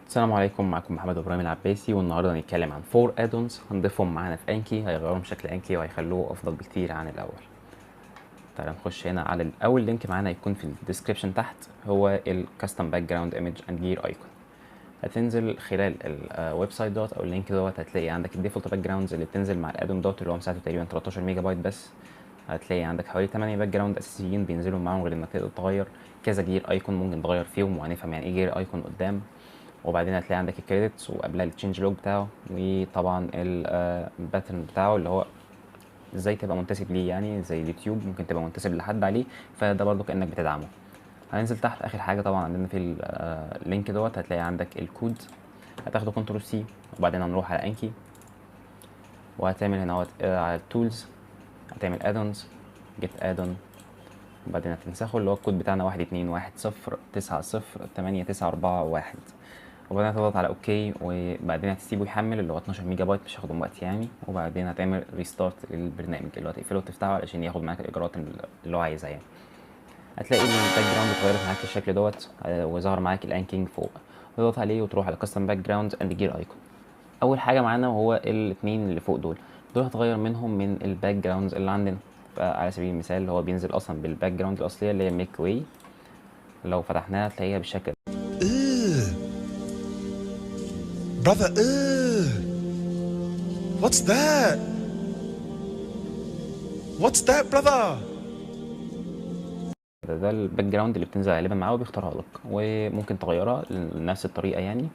السلام عليكم، معكم محمد ابراهيم العباسي، والنهارده هنتكلم عن 4 ادونز هنضيفهم معانا في انكي هيغيروا شكل انكي وهيخلوه افضل بكتير عن الاول. تعالى نخش هنا على الاول لينك معانا يكون في الديسكريبشن تحت، هو الكاستم باك جراوند ايمج اند جير ايكون. هتنزل خلال الويب سايت دوت او اللينك دوت، هتلاقي عندك الديفولت باك جراوندز اللي بتنزل مع الادون دوت اللي هو مساحته تقريبا 13 ميجا بايت بس. هتلاقي عندك حوالي 8 باك جراوند اساسيين بينزلوا معاهم، غير انك تقدر تغير كذا جير ايكون ممكن تغير فيهم، وهنفهم يعني ايه جير ايكون قدام. وبعدين هتلاقي عندك الكريدتس وقبلها التشينج لوج بتاعه، وطبعا الباترن بتاعه اللي هو ازاي تبقى منتسب ليه، يعني زي اليوتيوب ممكن تبقى منتسب لحد عليه، فده برضو كأنك بتدعمه. هننزل تحت اخر حاجه طبعا عندنا في اللينك دوت، هتلاقي عندك الكود، هتاخده كنترول سي، وبعدين هنروح على انكي وهتعمل هنا على التولز، هتعمل ادونز، جيت ادون، وبعدين هتنسخه اللي هو الكود بتاعنا 1 2 1 0 9 0 8 9 4 1، وبعدين هتضغط على اوكي، وبعدين هتسيبه يحمل اللي هو 12 ميجا بايت، مش هياخد وقت يعني. وبعدين هتعمل ريستارت للبرنامج اللي هو تقفله وتفتحه علشان ياخد معاك الاجراءات اللي هو عايزها يعني. هتلاقي الباك جراوند اتغيرت معاك بالشكل دوت، وظهر معاك الانكينج فوق. تضغط عليه وتروح على كاستم باك جراوند اند جير ايكون. اول حاجه معانا وهو الاثنين اللي فوق دول هتغير منهم من الباك جراوندز اللي عندنا. فعلى سبيل المثال هو بينزل اصلا بالباك جراوند الاصليه اللي هي ميك واي، لو فتحناها هتلاقيها بالشكل Ugh. Brother, ugh. What's that? What's that, brother? ده الباك جراوند اللي بتنزل غالبا معاه وبيختارها لك، وممكن تغيرها لنفس الطريقه يعني.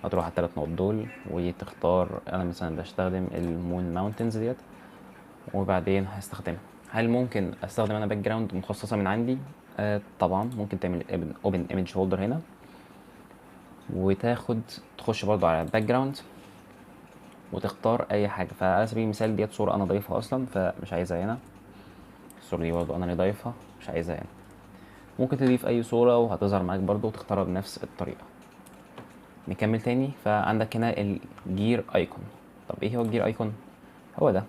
هتروح على الثلاث نقط دول وتختار، انا مثلا بستخدم المون ماونتنز ديت، وبعدين هستخدمها. هل ممكن استخدم انا باك جراوند مخصصه من عندي؟ طبعا ممكن تعمل اوبن ايمج هولدر هنا، تخش برضو على الباك جراوند وتختار اي حاجه. فعلى سبيل المثال ديت صوره انا ضايفها اصلا فمش عايزها هنا، الصوره دي برضو انا اللي ضايفها مش عايزها هنا. ممكن تضيف اي صوره وهتظهر معاك برضو وتختارها بنفس الطريقه. نكمل تاني، فعندك هنا الجير ايكون. طب ايه هو الجير ايكون؟ هو ده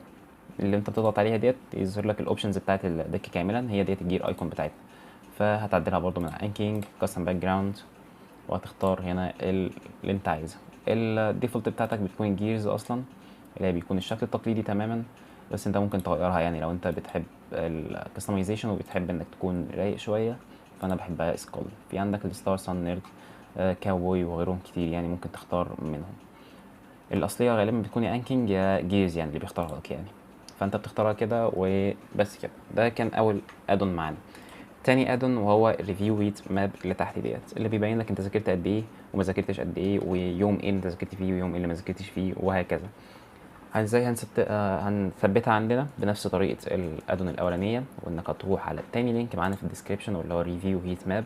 اللي انت بتضغط عليها ديت يظهر لك الاوبشنز بتاعت الديك كاملا، هي ديت الجير ايكون بتاعتنا. فهتعدلها برضو من انكينج كاستم باك جراوند، وهتختار هنا اللي انت عايزها. الديفولت بتاعتك بتكون الجيرز اصلا، اللي هي بيكون الشكل التقليدي تماما، بس انت ممكن تغيرها يعني لو انت بتحب الكستمايزيشن وبتحب انك تكون رايق شويه. فانا بحبها سكول. في عندك الستار سان نيرد، كاوبوي وغيرهم كتير يعني، ممكن تختار منهم. الاصليه غالبا بتكون يا انكينج يا جيرز يعني اللي بيختارها لك يعني، فانت بتختارها كده وبس كده. ده كان اول ادون معانا. تاني ادون وهو ريفيو هيت ماب اللي تحت ديت، اللي بيبين لك انت ذاكرت قد ايه وما ذاكرتش قد ايه، ويوم ايه انت ذاكرت فيه ويوم ايه اللي ما ذاكرتش فيه، وهكذا. ازاي هنثبتها عندنا بنفس طريقه الادون الاولانيه، وانك هتروح على التاني لينك معانا في الديسكريبشن واللي هو ريفيو هيت ماب.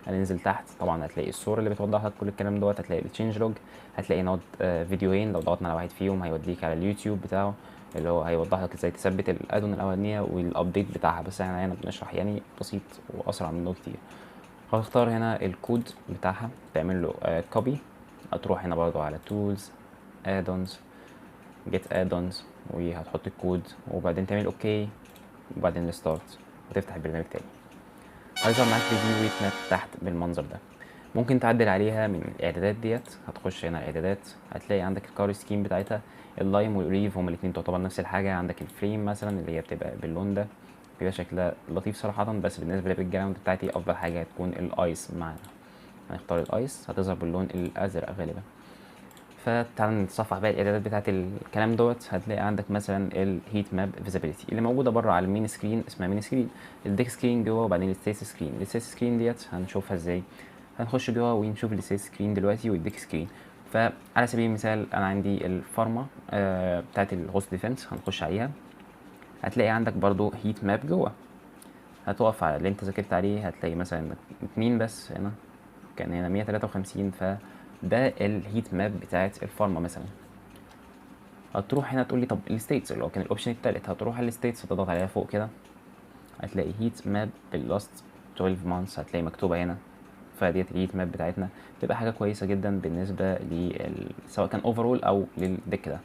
هننزل تحت طبعا هتلاقي الصوره اللي بتوضح لك كل الكلام دوت، هتلاقي التشينج لوج، هتلاقي نوت فيديوهين، لو ضغطنا على واحد فيهم هيوديك على اليوتيوب بتاعه اللي هو هيوضح لك ازاي تثبت الادون الاولانيه والابديت بتاعها، بس احنا هنا بنشرح يعني بسيط واسرع منه كتير. هتختار هنا الكود بتاعها تعمل له كوبي، هتروح هنا برضو على تولز، ادونز، جيت ادونز، وهتحط الكود وبعدين تعمل اوكي، وبعدين ريستارت وتفتح البرنامج تاني. هيظهر معاك ريفيو ويت ماب تحت بالمنظر ده. ممكن تعدل عليها من الاعدادات ديت. هتخش هنا الاعدادات، هتلاقي عندك الكار سكيم بتاعتها، اللايم والريف هما الاتنين تعتبر نفس الحاجه. عندك الفريم مثلا اللي هي بتبقى باللون ده، بيبقى شكلها لطيف صراحه، بس بالنسبه للباك جراوند بتاعتي افضل حاجه هتكون الايس معانا. هنختار الايس، هتظهر باللون الازرق غالبا. فتعال نتصفح بقى الاعدادات بتاعت الكلام دوت. هتلاقي عندك مثلا الهيت ماب فيزابيليتي اللي موجوده بره على المين سكرين، اسمها مين سكرين. الديك سكرين جوه، وبعدين الستيت سكرين. الستيت سكرين ديت هنشوفها ازاي. هنخش جوه ونشوف الستيت سكرين دلوقتي والديك سكرين. فعلى سبيل المثال انا عندي الفارما بتاعت الهوست ديفنس، هنخش عليها. هتلاقي عندك برضو هيت ماب جوه، هتقف على اللي انت ذاكرت عليه، هتلاقي مثلا 2 بس هنا، كان هنا 153. فده الهيت ماب بتاعت الفارما مثلا. هتروح هنا تقول لي طب الستيتس اللي هو كان الاوبشن التالت، هتروح على الستيتس هتضغط عليها فوق كده، هتلاقي هيت ماب باللاست 12 مانثs، هتلاقي مكتوبه هنا. فديت الهيت ماب بتاعتنا بتبقى حاجه كويسه جدا بالنسبه سواء كان اوفرول او للديك ده.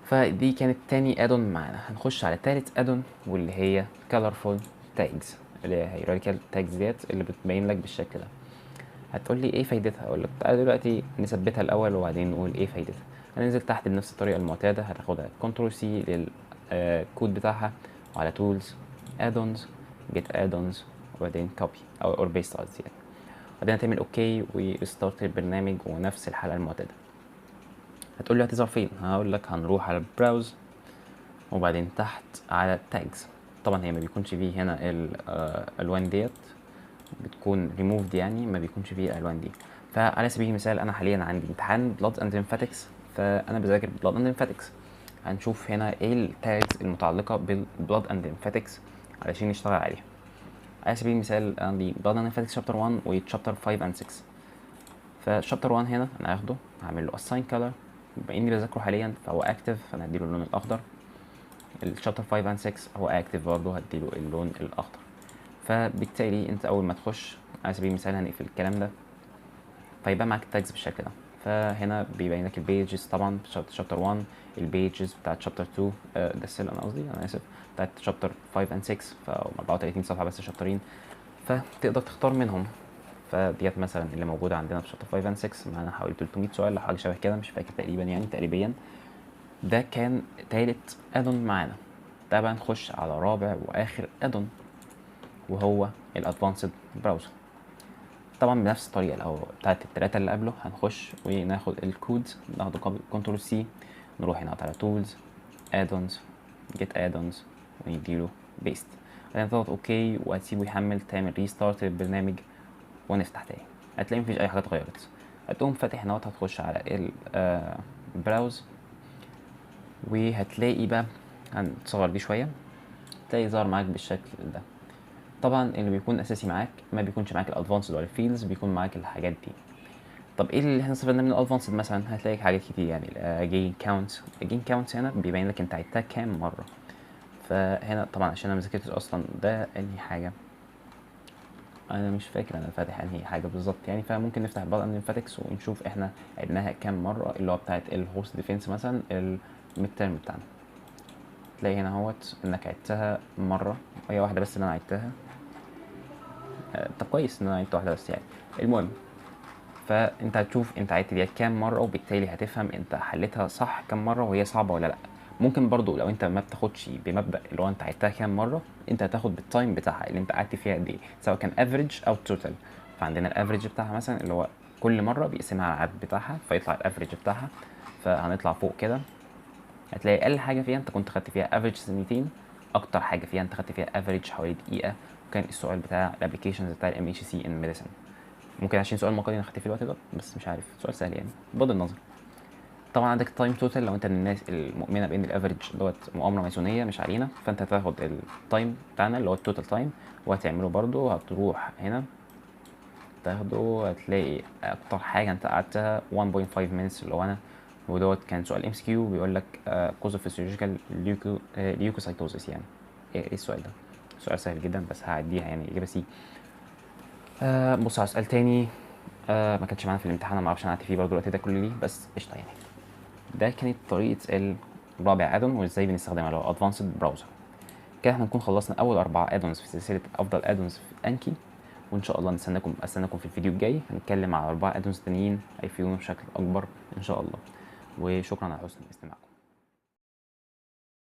فدي كانت تاني ادون معانا. هنخش على تالت ادون واللي هي colorful tags، اللي هي hierarchical tags ديت اللي بتبين لك بالشكل ده. هتقول لي ايه فايدتها؟ اقول لك تعالى دلوقتي نثبتها الاول وبعدين نقول ايه فايدتها. هننزل تحت بنفس الطريقه المعتاده، هتاخدها كنترول سي للكود بتاعها، وعلى تولز ادونز جيت ادونز، وبعدين كوبي او بيست قصدي يعني. بعدين هتعمل اوكي وريستارت البرنامج ونفس الحلقه المعتاده. هتقول لي هتظهر فين؟ هقول لك هنروح على البراوز وبعدين تحت على التاجز. طبعا هي ما بيكونش فيه هنا الالوان ديت، بتكون ريموفد يعني، ما بيكونش فيه الالوان دي. فعلى سبيل المثال انا حاليا عندي امتحان بلاد اند ليمفاتكس، فانا بذاكر بلاد اند ليمفاتكس. هنشوف هنا ايه التاجز المتعلقه بالبلاد اند ليمفاتكس علشان نشتغل عليها. على سبيل المثال عندي بلاد اند ليمفاتكس شابتر 1 وشابتر 5 اند 6. فشابتر 1 هنا انا هاخده هعمل له assign color، بما اني بذاكره حاليا فهو اكتف فانا هديله اللون الاخضر. الشابتر 5 اند 6 هو اكتف برضه هديله اللون الاخضر. فبالتالي انت اول ما تخش على سبيل المثال هنقفل الكلام ده فيبقى معاك التاجز بالشكل ده. فهنا بيبين لك البيجز طبعا شابتر 1، البيجز بتاعت شابتر 2 ده السيل انا قصدي انا اسف بتاعت شابتر 5 اند 6، ف 34 صفحه بس شابترين، فتقدر تختار منهم. فديت مثلا اللي موجوده عندنا في شابتر 5 اند 6 معانا حوالي 300 سؤال او حاجه شبه كده مش فاكر تقريبا يعني تقريبا. ده كان تالت ادون معانا. ده بقى نخش على رابع واخر ادون وهو الادفانسد براوزر. طبعا بنفس الطريقه اللي بتاعت التلاته اللي قبله هنخش وناخد الكود، ناخده كنترول سي، نروح هنا على تولز ادونز جيت ادونز ونديله بيست، بعدين تضغط اوكي وهتسيبه يحمل، تعمل ريستارت للبرنامج ونفتح تاني. هتلاقي مفيش اي حاجه اتغيرت. هتقوم فاتح هنا هتخش على البراوز وهتلاقي بقى هنصغر دي شويه تلاقي ظهر معاك بالشكل ده. طبعا اللي بيكون اساسي معاك ما بيكونش معاك الادفانسد ولا الفيلدز، بيكون معاك الحاجات دي. طب ايه اللي احنا استفدنا من الادفانسد؟ مثلا هتلاقي حاجات كتير يعني جين كاونت. الجين كاونت هنا بيبين لك انت عدتها كام مره. فهنا طبعا عشان انا مذاكرتش اصلا ده انهي حاجه، انا مش فاكر انا فاتح انهي حاجه بالظبط يعني. فممكن نفتح بعض الليمفاتكس ونشوف احنا عدناها كام مره، اللي هو بتاعت الهوست ديفense مثلا الميد تيرم بتاعنا. تلاقي هنا اهوت انك عدتها مره، هي واحده بس اللي انا عدتها. طب كويس ان انا عدت واحده بس يعني. المهم فانت هتشوف انت عدت ديت كام مره وبالتالي هتفهم انت حلتها صح كام مره وهي صعبه ولا لا. ممكن برضو لو انت ما بتاخدش بمبدا اللي هو انت عدتها كام مره، انت هتاخد بالتايم بتاعها اللي انت قعدت فيها قد ايه، سواء كان افريج او توتال. فعندنا الافريج بتاعها مثلا اللي هو كل مره بيقسمها على العدد بتاعها فيطلع الافريج بتاعها. فهنطلع فوق كده هتلاقي اقل حاجه فيها انت كنت خدت فيها افريج 200، اكتر حاجه فيها انت خدت فيها افريج حوالي دقيقه. وكان السؤال بتاع الابلكيشنز بتاع الام اتش سي ان ميديسن. ممكن عشان سؤال مقالي انا خدت في الوقت ده بس مش عارف، سؤال سهل يعني بغض النظر. طبعا عندك التايم توتال لو انت من الناس المؤمنه بان الافريج دوت مؤامره ماسونيه مش علينا، فانت هتاخد التايم بتاعنا اللي هو التوتال تايم وهتعمله برضو. هتروح هنا تاخده هتلاقي اكتر حاجه انت قعدتها 1.5 minutes اللي هو انا. ودوت كان سؤال ام اس كيو بيقول لك كوز اوف فيسيولوجيكال ليوكوسايتوزيس يعني. ايه السؤال ده؟ سؤال سهل جدا بس هعديها يعني اجابه سي. بص على سؤال تاني ما كانش معانا في الامتحان، انا ما اعرفش انا قعدت فيه برضه الوقت ده كله ليه بس قشطه يعني. ده كانت طريقه الرابع ادون وازاي بنستخدمها اللي هو ادفانسد براوزر. كده احنا نكون خلصنا اول 4 ادونز في سلسله افضل ادونز في انكي، وان شاء الله استناكم في الفيديو الجاي هنتكلم على 4 ادونز تانيين هيفيدونا بشكل اكبر ان شاء الله. وشكرا على حسن استماعكم.